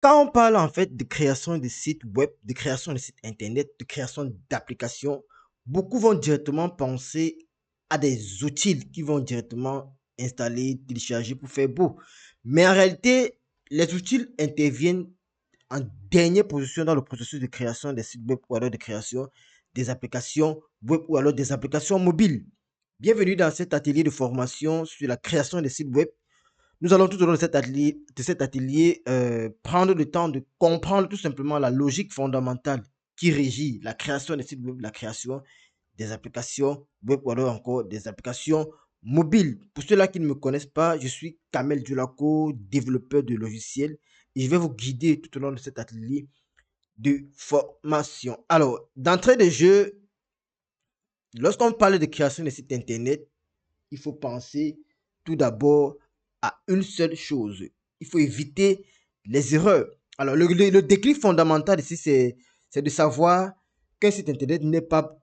Quand on parle en fait de création de sites web, de création de sites internet, de création d'applications, beaucoup vont directement penser à des outils qui vont directement installer, télécharger pour faire beau. Mais en réalité, les outils interviennent en dernière position dans le processus de création des sites web ou alors de création des applications web ou alors des applications mobiles. Bienvenue dans cet atelier de formation sur la création des sites web. Nous allons tout au long de cet atelier prendre le temps de comprendre tout simplement la logique fondamentale qui régit la création des sites web, la création des applications web ou alors encore des applications mobiles. Pour ceux-là qui ne me connaissent pas, je suis Kamel Dulaco, développeur de logiciels et je vais vous guider tout au long de cet atelier de formation. Alors, d'entrée de jeu, lorsqu'on parle de création des sites internet, il faut penser tout d'abord à une seule chose. Il faut éviter les erreurs. Alors, le déclic fondamental ici, c'est de savoir qu'un site internet n'est pas,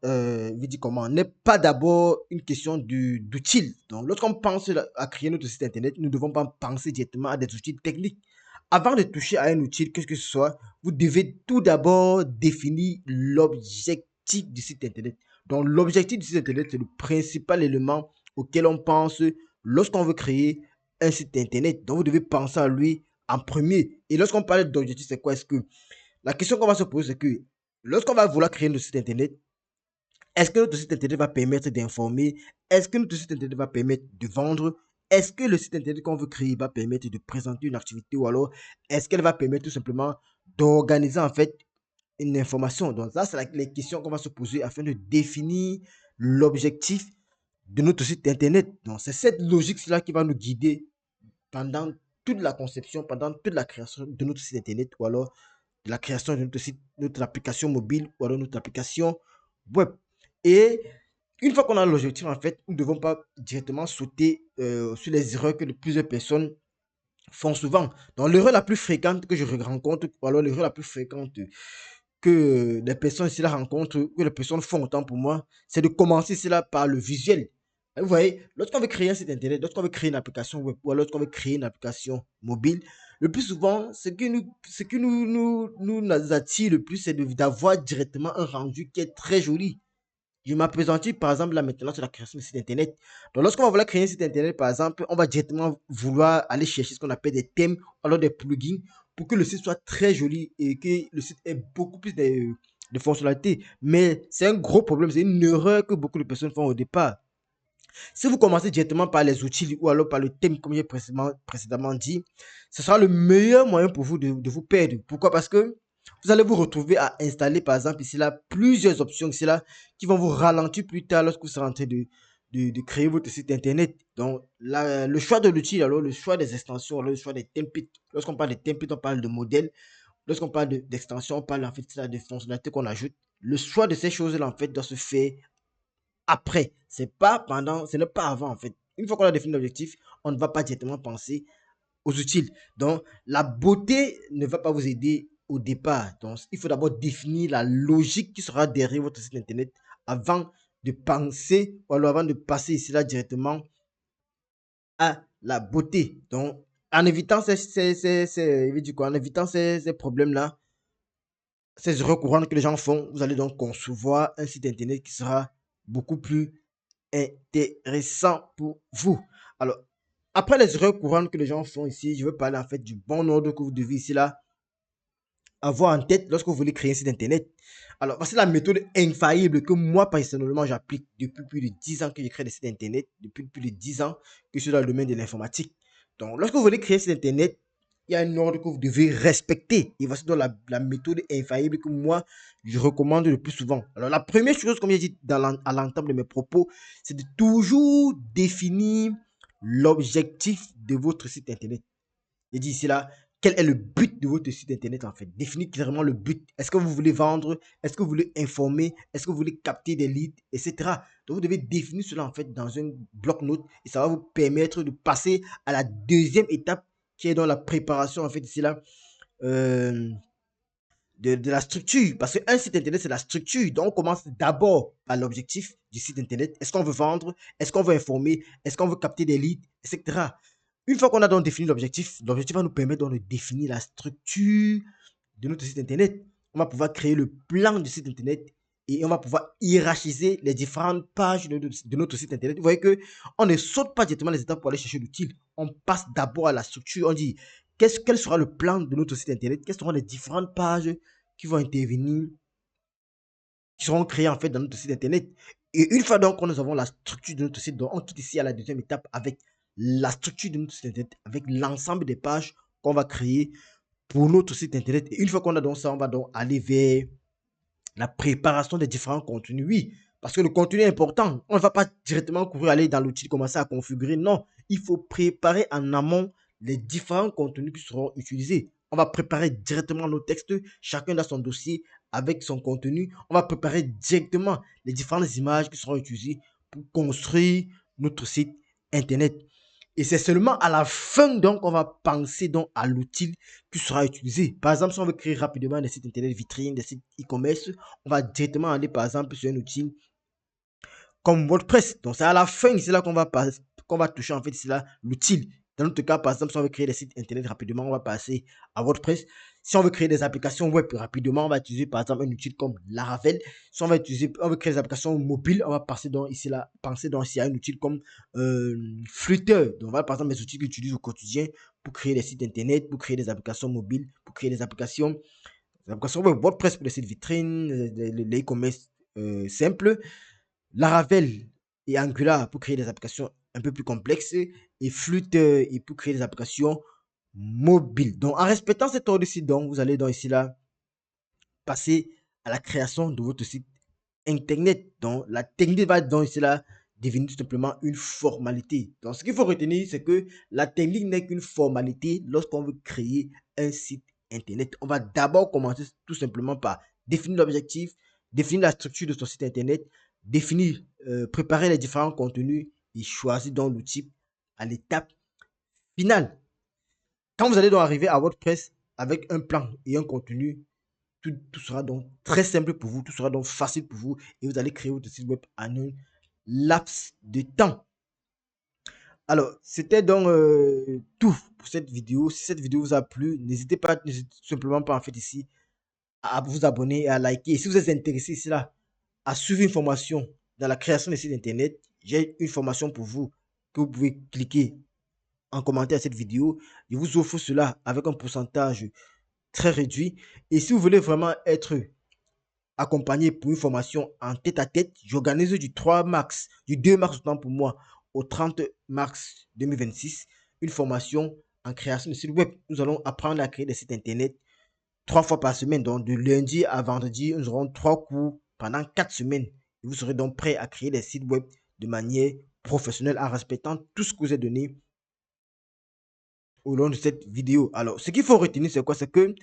comment, n'est pas d'abord une question d'outils. Donc, lorsqu'on pense à créer notre site internet, nous ne devons pas penser directement à des outils techniques. Avant de toucher à un outil, qu'est-ce que ce soit, vous devez tout d'abord définir l'objectif du site internet. Donc, l'objectif du site internet, c'est le principal élément auquel on pense lorsqu'on veut créer un site internet. Donc, vous devez penser à lui en premier. Et lorsqu'on parle d'objectif, c'est quoi? Est-ce que la question qu'on va se poser, c'est que lorsqu'on va vouloir créer notre site internet, est-ce que notre site internet va permettre d'informer? Est-ce que notre site internet va permettre de vendre? Est-ce que le site internet qu'on veut créer va permettre de présenter une activité ou alors est-ce qu'elle va permettre tout simplement d'organiser en fait une information? Donc ça, c'est les questions qu'on va se poser afin de définir l'objectif de notre site internet. Donc c'est cette logique-là qui va nous guider pendant toute la conception, pendant toute la création de notre site internet ou alors de la création de notre site, notre application mobile ou alors notre application web. Et une fois qu'on a l'objectif, en fait, nous ne devons pas directement sauter sur les erreurs que plusieurs personnes font souvent. Donc, l'erreur la plus fréquente que je rencontre, ou alors l'erreur la plus fréquente que les personnes ici la rencontrent, que les personnes font autant pour moi, c'est de commencer cela par le visuel. Vous voyez, lorsqu'on veut créer un site internet, lorsqu'on veut créer une application web ou lorsqu'on veut créer une application mobile, le plus souvent, ce qui nous attire le plus, c'est d'avoir directement un rendu qui est très joli. Je m'appesantis par exemple là maintenant sur la création de site internet. Donc lorsqu'on va vouloir créer un site internet par exemple, on va directement vouloir aller chercher ce qu'on appelle des thèmes ou alors des plugins pour que le site soit très joli et que le site ait beaucoup plus de fonctionnalités. Mais c'est un gros problème, c'est une erreur que beaucoup de personnes font au départ. Si vous commencez directement par les outils ou alors par le thème, comme j'ai précédemment dit, ce sera le meilleur moyen pour vous de vous perdre. Pourquoi? Parce que vous allez vous retrouver à installer, par exemple, ici là, plusieurs options ici là, qui vont vous ralentir plus tard lorsque vous serez en train de créer votre site internet. Donc, le choix de l'outil, alors le choix des extensions, alors le choix des templates. Lorsqu'on parle de templates, on parle de modèles. Lorsqu'on parle d'extension, on parle en fait de fonctionnalités qu'on ajoute. Le choix de ces choses-là, en fait, doit se faire après. C'est pas pendant, ce n'est pas avant en fait. Une fois qu'on a défini l'objectif, on ne va pas directement penser aux utiles. Donc, la beauté ne va pas vous aider au départ. Donc, il faut d'abord définir la logique qui sera derrière votre site internet avant de penser ou alors avant de passer ici là directement à la beauté. Donc, en évitant en évitant ces problèmes-là, ces erreurs courantes que les gens font, vous allez donc concevoir un site internet qui sera beaucoup plus intéressant pour vous. Alors, après les erreurs courantes que les gens font ici, je veux parler en fait du bon ordre que vous devez ici là avoir en tête lorsque vous voulez créer un site internet. Alors, voici la méthode infaillible que moi personnellement j'applique depuis plus de 10 ans que je crée des sites internet, depuis plus de 10 ans que je suis dans le domaine de l'informatique. Donc, lorsque vous voulez créer un site internet, il y a un ordre que vous devez respecter. Et voici donc la méthode infaillible que moi, je recommande le plus souvent. Alors, la première chose, comme j'ai dit à l'entame de mes propos, c'est de toujours définir l'objectif de votre site internet. J'ai dit ici là, quel est le but de votre site internet en fait? Définissez clairement le but. Est-ce que vous voulez vendre? Est-ce que vous voulez informer? Est-ce que vous voulez capter des leads, etc. Donc vous devez définir cela en fait dans un bloc-notes et ça va vous permettre de passer à la deuxième étape qui est dans la préparation en fait ici là euh, de la structure. Parce qu'un site internet, c'est la structure. Donc, on commence d'abord par l'objectif du site internet. Est-ce qu'on veut vendre? Est-ce qu'on veut informer? Est-ce qu'on veut capter des leads? Etc. Une fois qu'on a donc défini l'objectif va nous permettre donc de définir la structure de notre site internet. On va pouvoir créer le plan du site internet et on va pouvoir hiérarchiser les différentes pages de notre site internet. Vous voyez que on ne saute pas directement les étapes pour aller chercher l'outil. On passe d'abord à la structure. On dit quel sera le plan de notre site internet, quelles seront les différentes pages qui vont intervenir, qui seront créées en fait dans notre site internet. Et une fois donc que nous avons la structure de notre site, donc on quitte ici à la deuxième étape avec la structure de notre site internet, avec l'ensemble des pages qu'on va créer pour notre site internet. Et une fois qu'on a donc ça, on va donc aller vers la préparation des différents contenus. Oui, parce que le contenu est important. On ne va pas directement courir, aller dans l'outil, commencer à configurer. Non, il faut préparer en amont les différents contenus qui seront utilisés. On va préparer directement nos textes, chacun dans son dossier avec son contenu. On va préparer directement les différentes images qui seront utilisées pour construire notre site internet. Et c'est seulement à la fin donc qu'on va penser donc à l'outil qui sera utilisé. Par exemple, si on veut créer rapidement des sites internet vitrines, des sites e-commerce, on va directement aller par exemple sur un outil comme WordPress. Donc c'est à la fin, c'est là qu'on va toucher en fait, c'est là l'outil. Dans notre cas, par exemple, si on veut créer des sites internet rapidement, on va passer à WordPress. Si on veut créer des applications web rapidement, on va utiliser par exemple un outil comme Laravel. Si on veut créer des applications mobiles, on va penser donc ici à un outil comme Flutter. Donc voilà par exemple les outils que j'utilise au quotidien pour créer des sites internet, pour créer des applications mobiles, pour créer des applications web, WordPress pour les sites vitrines, les e-commerce simples. Laravel et Angular pour créer des applications un peu plus complexes et Flutter et pour créer des applications mobiles. Donc, en respectant cet ordre ici, donc, vous allez donc ici là passer à la création de votre site internet. Donc, la technique va donc ici là devenir tout simplement une formalité. Donc, ce qu'il faut retenir, c'est que la technique n'est qu'une formalité lorsqu'on veut créer un site internet. On va d'abord commencer tout simplement par définir l'objectif, définir la structure de son site internet, définir, préparer les différents contenus et choisir donc l'outil à l'étape finale. Quand vous allez donc arriver à WordPress avec un plan et un contenu, tout sera donc très simple pour vous, tout sera donc facile pour vous et vous allez créer votre site web en un laps de temps. Alors, c'était donc tout pour cette vidéo. Si cette vidéo vous a plu, n'hésitez simplement pas en fait ici à vous abonner et à liker. Et si vous êtes intéressé ici là à suivre une formation dans la création des sites internet, j'ai une formation pour vous que vous pouvez cliquer en commentaire à cette vidéo. Je vous offre cela avec un pourcentage très réduit. Et si vous voulez vraiment être accompagné pour une formation en tête-à-tête, j'organise du 2 mars autant pour moi au 30 mars 2026, une formation en création de site web. Nous allons apprendre à créer des sites internet 3 fois par semaine. Donc de lundi à vendredi, nous aurons 3 cours pendant 4 semaines. Et vous serez donc prêt à créer des sites web de manière professionnelle en respectant tout ce que vous avez donné au long de cette vidéo. Alors, ce qu'il faut retenir, c'est quoi? C'est que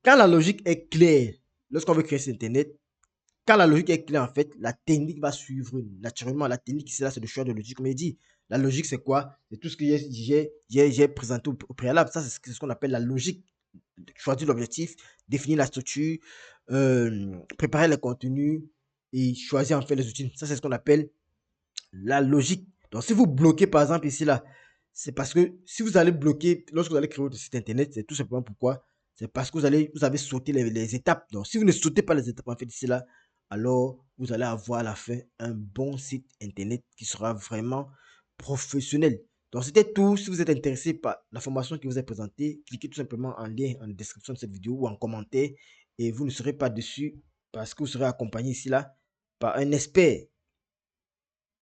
quand la logique est claire, lorsqu'on veut créer sur Internet, quand la logique est claire, en fait, la technique va suivre naturellement. La technique, c'est là, c'est le choix de logique. Comme il dit, la logique, c'est quoi? C'est tout ce que j'ai présenté au préalable. Ça, c'est ce qu'on appelle la logique. Choisir l'objectif, définir la structure, préparer les contenus et choisir en fait les outils. Ça, c'est ce qu'on appelle la logique. Donc, si vous bloquez, par exemple, ici, là, c'est parce que si vous allez bloquer, lorsque vous allez créer votre site internet, c'est tout simplement pourquoi. C'est parce que vous avez sauté les étapes. Donc, si vous ne sautez pas les étapes, en fait, ici, là, alors vous allez avoir à la fin un bon site internet qui sera vraiment professionnel. Donc, c'était tout. Si vous êtes intéressé par la formation qui vous est présentée, cliquez tout simplement en lien en description de cette vidéo ou en commentaire et vous ne serez pas déçu parce que vous serez accompagné ici, là, par un expert